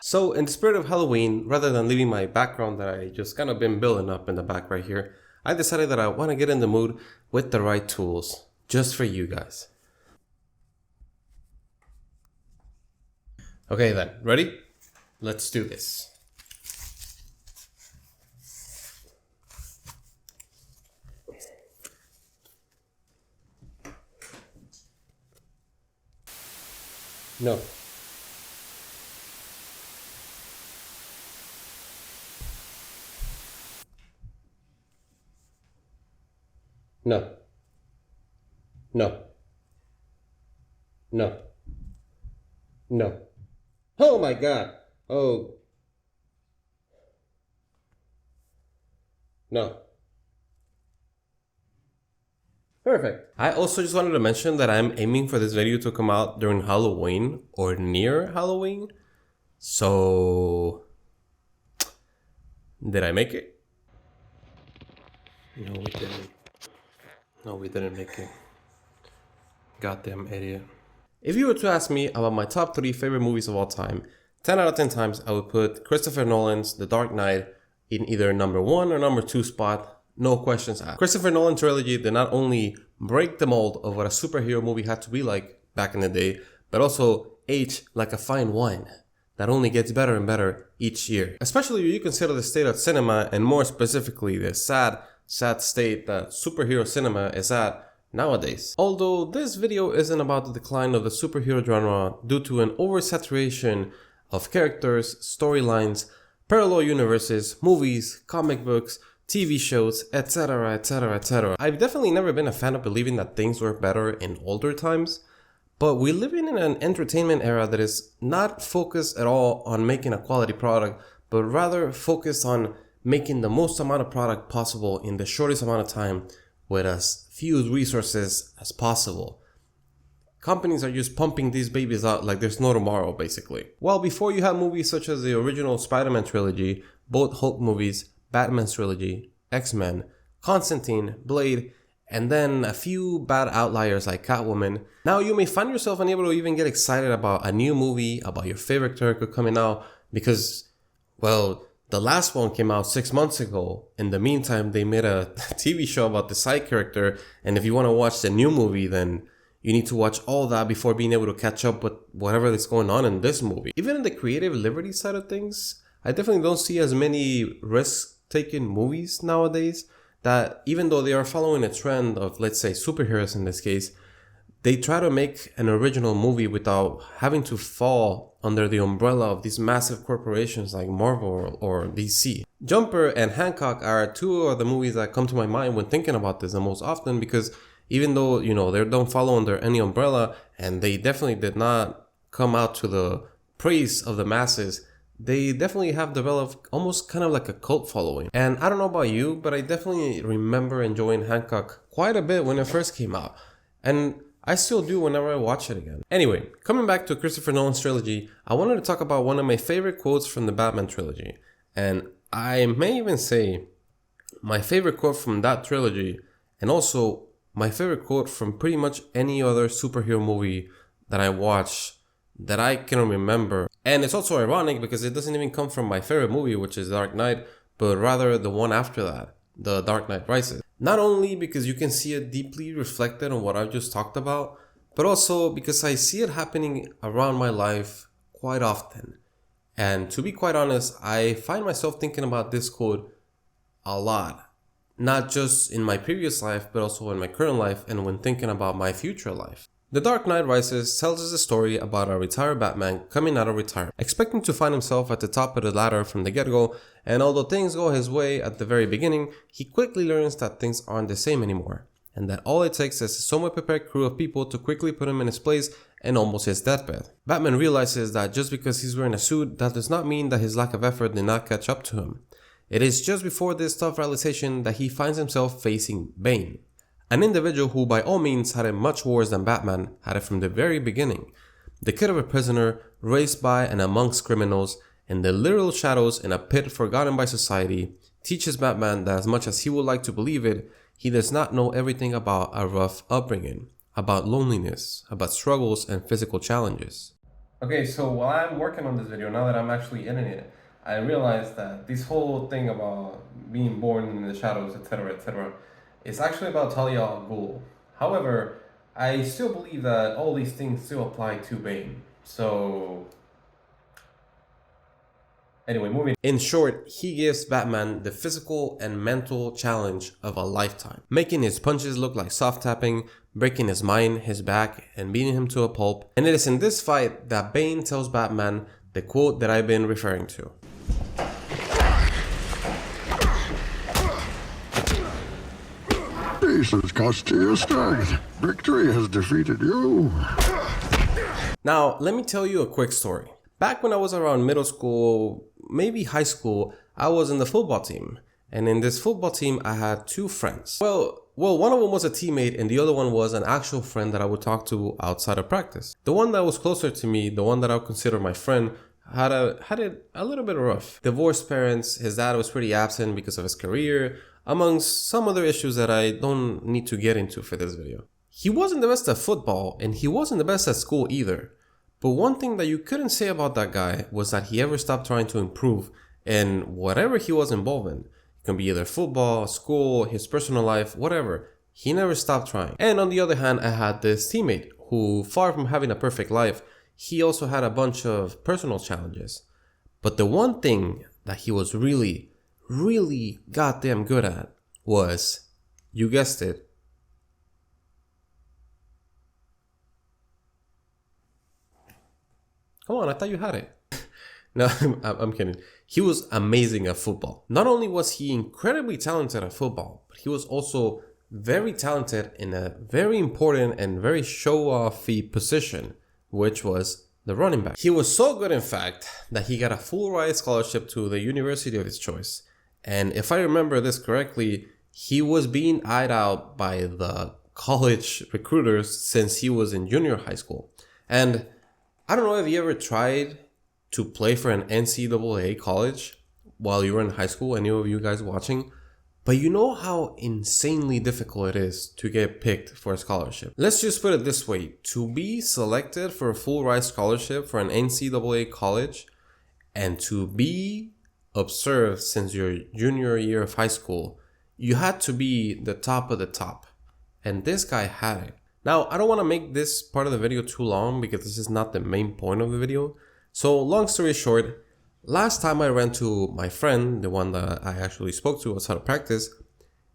So in the spirit of Halloween, rather than leaving my background that I just kind of been building up in the back right here, I decided that I want to get in the mood with the right tools, just for you guys. Okay then, ready? Let's do this. No. No. No. No. No. Oh my God. Oh. No. Perfect. I also just wanted to mention that I'm aiming for this video to come out during Halloween or near Halloween. So, did I make it? No, we didn't. No, we didn't make it. Goddamn idiot. If you were to ask me about my top 3 favorite movies of all time, 10 out of 10 times I would put Christopher Nolan's The Dark Knight in either number 1 or number 2 spot, no questions asked. Christopher Nolan trilogy did not only break the mold of what a superhero movie had to be like back in the day, but also age like a fine wine that only gets better and better each year. Especially when you consider the state of cinema, and more specifically the sad state that superhero cinema is at nowadays. Although this video isn't about the decline of the superhero genre due to an oversaturation of characters, storylines, parallel universes, movies, comic books, TV shows, etc, etc, etc. I've definitely never been a fan of believing that things were better in older times, but we live in an entertainment era that is not focused at all on making a quality product, but rather focused on making the most amount of product possible in the shortest amount of time with as few resources as possible. Companies are just pumping these babies out like there's no tomorrow, basically. Well, before you had movies such as the original Spider-Man trilogy, both Hulk movies, Batman's trilogy, X-Men, Constantine, Blade, and then a few bad outliers like Catwoman. Now you may find yourself unable to even get excited about a new movie, about your favorite character coming out, because, well, the last one came out 6 months ago. In the meantime, they made a TV show about the side character, and if you want to watch the new movie, then you need to watch all that before being able to catch up with whatever is going on in this movie. Even in the creative liberty side of things, I definitely don't see as many risk-taking movies nowadays, that even though they are following a trend of, let's say, superheroes in this case, they try to make an original movie without having to fall under the umbrella of these massive corporations like Marvel or DC. Jumper and Hancock are two of the movies that come to my mind when thinking about this the most often, because even though, you know, they don't follow under any umbrella and they definitely did not come out to the praise of the masses, they definitely have developed almost kind of like a cult following. And I don't know about you, but I definitely remember enjoying Hancock quite a bit when it first came out. And I still do whenever I watch it again. Anyway, coming back to Christopher Nolan's trilogy, I wanted to talk about one of my favorite quotes from the Batman trilogy. And I may even say my favorite quote from that trilogy, and also my favorite quote from pretty much any other superhero movie that I watched that I can remember. And it's also ironic because it doesn't even come from my favorite movie, which is Dark Knight, but rather the one after that, The Dark Knight Rises. Not only because you can see it deeply reflected on what I've just talked about, but also because I see it happening around my life quite often. And to be quite honest, I find myself thinking about this quote a lot. Not just in my previous life, but also in my current life and when thinking about my future life. The Dark Knight Rises tells us a story about a retired Batman coming out of retirement, expecting to find himself at the top of the ladder from the get-go, and although things go his way at the very beginning, he quickly learns that things aren't the same anymore, and that all it takes is a somewhat prepared crew of people to quickly put him in his place and almost his deathbed. Batman realizes that just because he's wearing a suit, that does not mean that his lack of effort did not catch up to him. It is just before this tough realization that he finds himself facing Bane. An individual who by all means had it much worse than Batman had it from the very beginning. The kid of a prisoner, raised by and amongst criminals, in the literal shadows in a pit forgotten by society, teaches Batman that as much as he would like to believe it, he does not know everything about a rough upbringing, about loneliness, about struggles and physical challenges. Okay, so while I'm working on this video, now that I'm actually editing it, I realized that this whole thing about being born in the shadows, etc., is actually about Talia al Ghul. However, I still believe that all these things still apply to Bane. So, anyway, moving. In short, he gives Batman the physical and mental challenge of a lifetime, making his punches look like soft tapping, breaking his mind, his back, and beating him to a pulp. And it is in this fight that Bane tells Batman the quote that I've been referring to. Peace has cost you your strength. Victory has defeated you. Now, let me tell you a quick story. Back when I was around middle school, maybe high school, I was in the football team. And in this football team, I had two friends. Well, one of them was a teammate and the other one was an actual friend that I would talk to outside of practice. The one that was closer to me, the one that I would consider my friend, had it a little bit rough. Divorced parents, his dad was pretty absent because of his career, amongst some other issues that I don't need to get into for this video. He wasn't the best at football and he wasn't the best at school either. But one thing that you couldn't say about that guy was that he ever stopped trying to improve in whatever he was involved in. It can be either football, school, his personal life, whatever. He never stopped trying. And on the other hand, I had this teammate who, far from having a perfect life, he also had a bunch of personal challenges. But the one thing that he was really goddamn good at was, you guessed it, come on, I thought you had it. No, I'm kidding. He was amazing at football. Not only was he incredibly talented at football, but he was also very talented in a very important and very show-offy position, which was the running back. He was so good, in fact, that he got a full ride scholarship to the university of his choice. And if I remember this correctly, he was being eyed out by the college recruiters since he was in junior high school. And I don't know if you ever tried to play for an NCAA college while you were in high school, any of you guys watching, but you know how insanely difficult it is to get picked for a scholarship. Let's just put it this way, to be selected for a full ride scholarship for an NCAA college and to be observed since your junior year of high school, you had to be the top of the top. And this guy had it. Now, I don't want to make this part of the video too long because this is not the main point of the video. So long story short, last time I ran to my friend, the one that I actually spoke to outside of practice,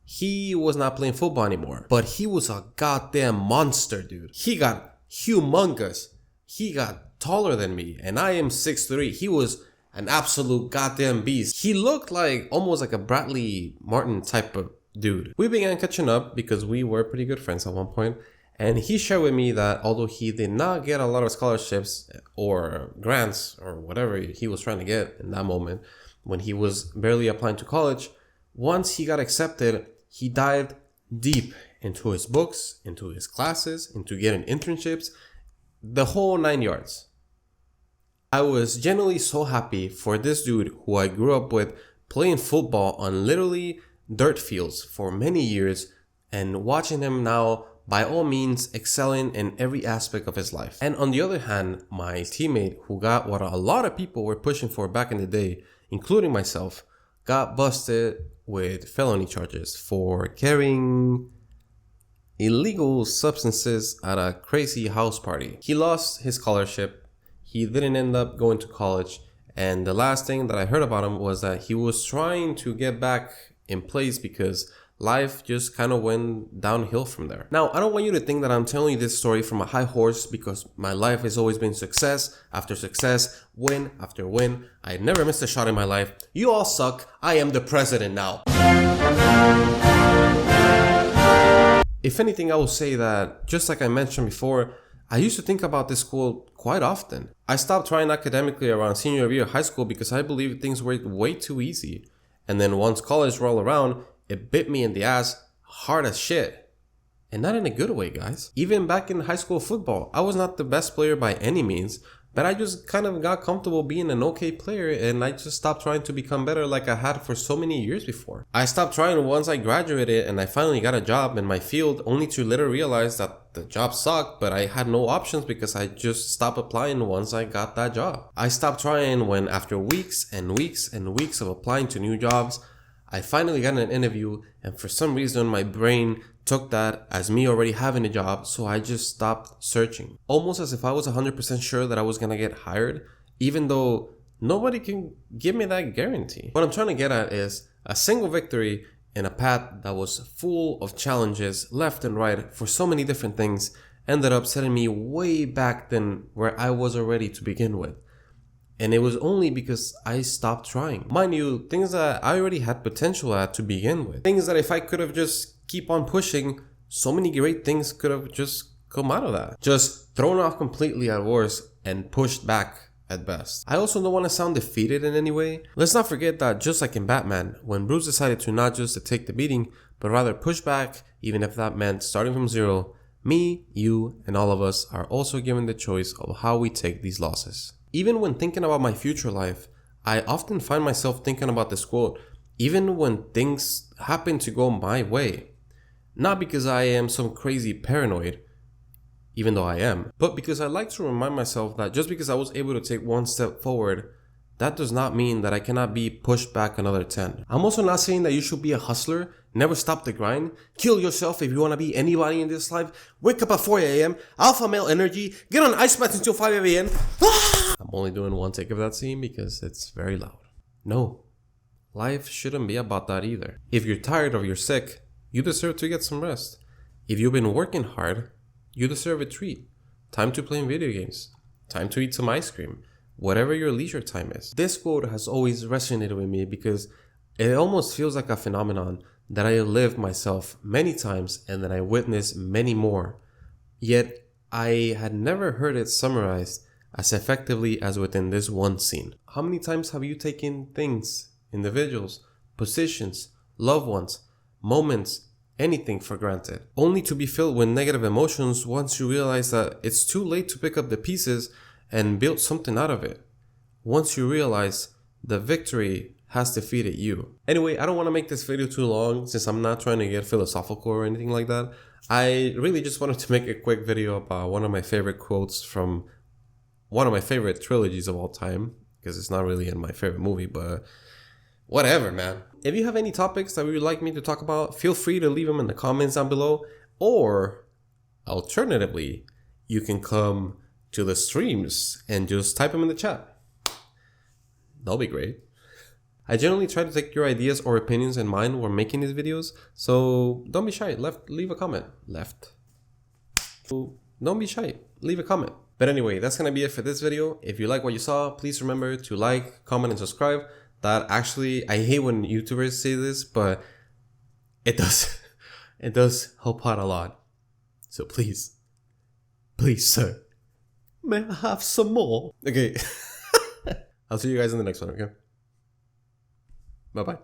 he was not playing football anymore. But he was a goddamn monster, dude. He got humongous. He got taller than me and I am 6'3". He was an absolute goddamn beast. He looked like almost like a Bradley Martin type of dude. We began catching up because we were pretty good friends at one point. And he shared with me that although he did not get a lot of scholarships or grants or whatever he was trying to get in that moment when he was barely applying to college, once he got accepted, he dived deep into his books, into his classes, into getting internships, the whole 9 yards. I was genuinely so happy for this dude who I grew up with playing football on literally dirt fields for many years and watching him now by all means excelling in every aspect of his life. And on the other hand, my teammate who got what a lot of people were pushing for back in the day, including myself, got busted with felony charges for carrying illegal substances at a crazy house party. He lost his scholarship. He didn't end up going to college. And the last thing that I heard about him was that he was trying to get back in place because life just kind of went downhill from there. Now, I don't want you to think that I'm telling you this story from a high horse because my life has always been success after success, win after win. I never missed a shot in my life. You all suck. I am the president now. If anything, I will say that, just like I mentioned before, I used to think about this quote quite often. I stopped trying academically around senior year of high school because I believed things were way too easy. And then once college rolled around, it bit me in the ass hard as shit. And not in a good way, guys. Even back in high school football, I was not the best player by any means, But I just kind of got comfortable being an okay player, and I just stopped trying to become better like I had for so many years before. I stopped trying once I graduated and I finally got a job in my field, only to later realize that the job sucked, but I had no options because I just stopped applying once I got that job. I stopped trying when, after weeks and weeks and weeks of applying to new jobs, I finally got an interview, and for some reason my brain took that as me already having a job, so I just stopped searching. Almost as if I was 100% sure that I was gonna get hired, even though nobody can give me that guarantee. What I'm trying to get at is a single victory in a path that was full of challenges left and right for so many different things ended up setting me way back than where I was already to begin with. And it was only because I stopped trying. Mind you, things that I already had potential at to begin with. Things that if I could have just keep on pushing, so many great things could have just come out of that. Just thrown off completely at worst and pushed back at best. I also don't want to sound defeated in any way. Let's not forget that just like in Batman, when Bruce decided to not just to take the beating, but rather push back, even if that meant starting from zero, me, you, and all of us are also given the choice of how we take these losses. Even when thinking about my future life, I often find myself thinking about this quote, even when things happen to go my way. Not because I am some crazy paranoid, even though I am, but because I like to remind myself that just because I was able to take one step forward, that does not mean that I cannot be pushed back another 10. I'm also not saying that you should be a hustler, never stop the grind, kill yourself if you want to be anybody in this life, wake up at 4 a.m., alpha male energy, get on ice mats until 5 a.m. I'm only doing one take of that scene because it's very loud. No, life shouldn't be about that either. If you're tired or you're sick, you deserve to get some rest. If you've been working hard, you deserve a treat. Time to play video games. Time to eat some ice cream. Whatever your leisure time is. This quote has always resonated with me because it almost feels like a phenomenon that I lived myself many times and that I witnessed many more. Yet I had never heard it summarized as effectively as within this one scene. How many times have you taken things, individuals, positions, loved ones, moments, anything for granted, only to be filled with negative emotions once you realize that it's too late to pick up the pieces and build something out of it? Once you realize the victory has defeated you. Anyway, I don't want to make this video too long since I'm not trying to get philosophical or anything like that. I really just wanted to make a quick video about one of my favorite quotes from one of my favorite trilogies of all time, because it's not really in my favorite movie, but whatever, man. If you have any topics that you would like me to talk about, feel free to leave them in the comments down below, or alternatively, you can come to the streams and just type them in the chat. That'll be great. I generally try to take your ideas or opinions in mind when making these videos, so don't be shy. Leave a comment. Don't be shy. Leave a comment. But anyway, that's gonna be it for this video. If you like what you saw, please remember to like, comment, and subscribe. That actually, I hate when YouTubers say this, but it does help out a lot. So please, sir, may I have some more? Okay. I'll see you guys in the next one, okay? Bye-bye.